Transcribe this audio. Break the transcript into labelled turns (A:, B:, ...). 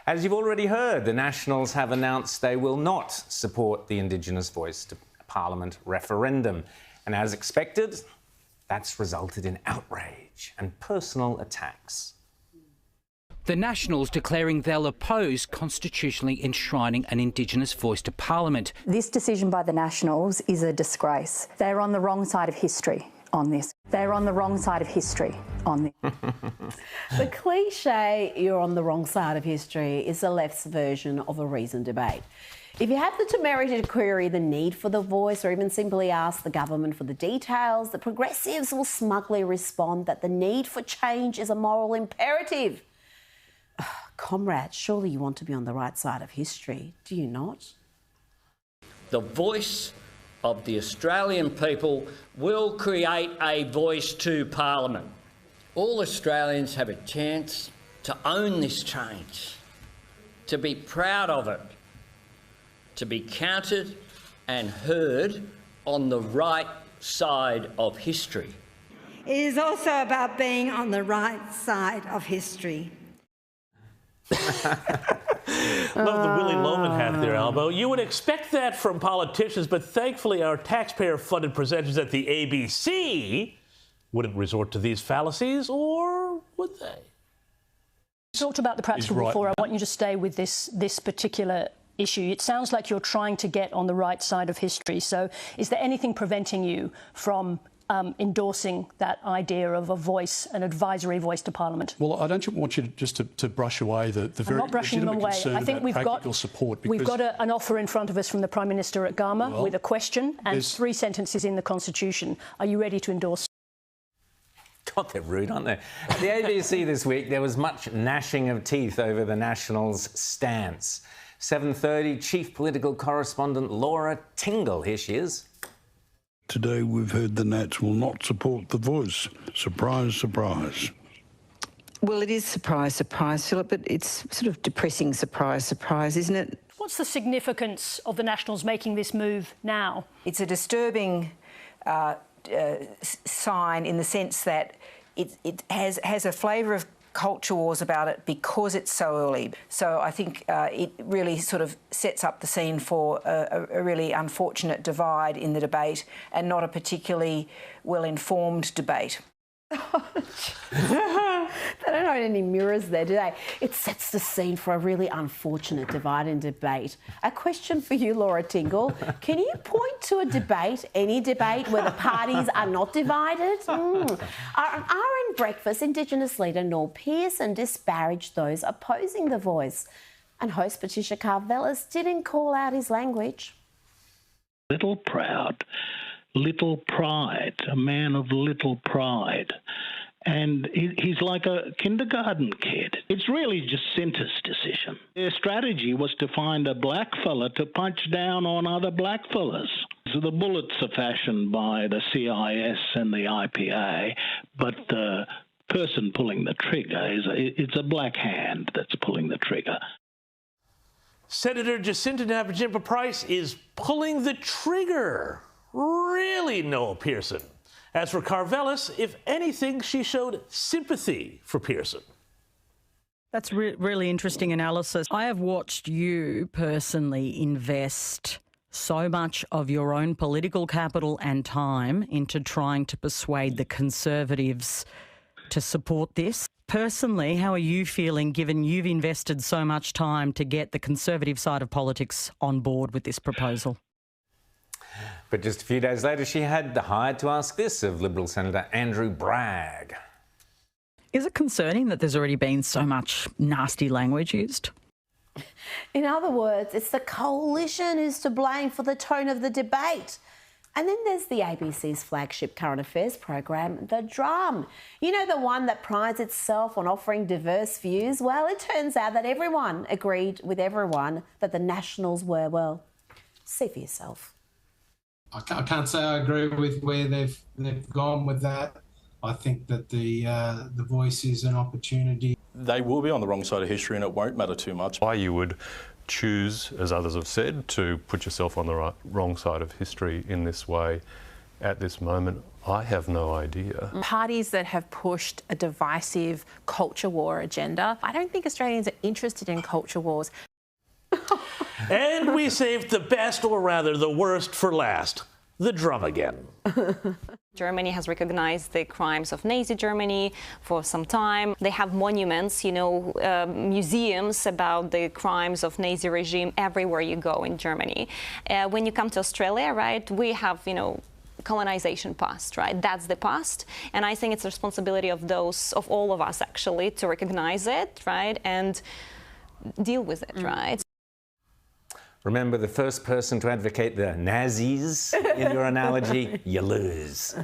A: As you've already heard, the Nationals have announced they will not support the Indigenous Voice to Parliament referendum. And as expected, that's resulted in outrage and personal attacks.
B: The Nationals declaring they'll oppose constitutionally enshrining an Indigenous voice to Parliament.
C: This decision by the Nationals is a disgrace. They're on the wrong side of history on this. They're on the wrong side of history on this.
D: The cliche, you're on the wrong side of history, is the left's version of a reasoned debate. If you have the temerity to query the need for the voice or even simply ask the government for the details, the progressives will smugly respond that the need for change is a moral imperative. Comrades, surely you want to be on the right side of history, do you not?
E: The voice of the Australian people will create a voice to Parliament. All Australians have a chance to own this change, to be proud of it, to be counted and heard on the right side of history.
F: It is also about being on the right side of history.
G: Love the Willy Loman hat there, Albo. You would expect that from politicians, but thankfully our taxpayer-funded presenters at the ABC wouldn't resort to these fallacies, or would they?
H: You talked about the practical before. I want you to stay with this particular issue. It sounds like you're trying to get on the right side of history. So is there anything preventing you from endorsing that idea of a voice, an advisory voice to Parliament?
I: Well, I don't want you to brush away the very legitimate concern about practical support.
H: We've got an offer in front of us from the Prime Minister at Gama with a question and 3 sentences in the Constitution. Are you ready to endorse?
A: God, they're rude, aren't they? At the ABC this week, there was much gnashing of teeth over the Nationals' stance. 7:30, Chief Political Correspondent Laura Tingle. Here she is.
J: Today we've heard the Nats will not support the voice. Surprise, surprise.
K: Well, it is surprise, surprise, Philip, but it's sort of depressing surprise, surprise, isn't it?
H: What's the significance of the Nationals making this move now?
K: It's a disturbing sign in the sense that it has a flavour of culture wars about it because it's so early. So I think it really sort of sets up the scene for a really unfortunate divide in the debate and not a particularly well-informed debate.
D: They don't own any mirrors there, do they? It sets the scene for a really unfortunate divide in debate. A question for you, Laura Tingle. Can you point to a debate, any debate, where the parties are not divided? RN Breakfast Indigenous leader Noel Pearson disparaged those opposing the voice. And host Patricia Karvelas didn't call out his language.
L: Little proud, little pride, a man of little pride. And he's like a kindergarten kid. It's really just Centre's decision. Their strategy was to find a black fella to punch down on other black fellas. So the bullets are fashioned by the CIS and the IPA, but the person pulling the trigger it's a black hand that's pulling the trigger.
G: Senator Jacinta Nampijinpa-Price is pulling the trigger. Really, Noel Pearson. As for Karvelas, if anything, she showed sympathy for Pearson.
M: That's really interesting analysis. I have watched you personally invest so much of your own political capital and time into trying to persuade the Conservatives to support this. Personally, how are you feeling given you've invested so much time to get the Conservative side of politics on board with this proposal?
A: But just a few days later, she had the hide to ask this of Liberal Senator Andrew Bragg.
M: Is it concerning that there's already been so much nasty language used?
D: In other words, it's the coalition who's to blame for the tone of the debate. And then there's the ABC's flagship current affairs program, The Drum. You know, the one that prides itself on offering diverse views? Well, it turns out that everyone agreed with everyone that the Nationals were, well, see for yourself.
N: I can't say I agree with where they've gone with that. I think that the voice is an opportunity.
O: They will be on the wrong side of history and it won't matter too much.
P: Why you would choose, as others have said, to put yourself on the wrong side of history in this way at this moment, I have no idea.
Q: Parties that have pushed a divisive culture war agenda. I don't think Australians are interested in culture wars.
G: And we saved the best, or rather the worst, for last. The drum again.
R: Germany has recognized the crimes of Nazi Germany for some time. They have monuments, you know, museums about the crimes of Nazi regime everywhere you go in Germany. When you come to Australia, right, we have, you know, colonization past, right? That's the past. And I think it's the responsibility of all of us actually to recognize it, right, and deal with it, right?
A: Remember, the first person to advocate the Nazis in your analogy, you lose.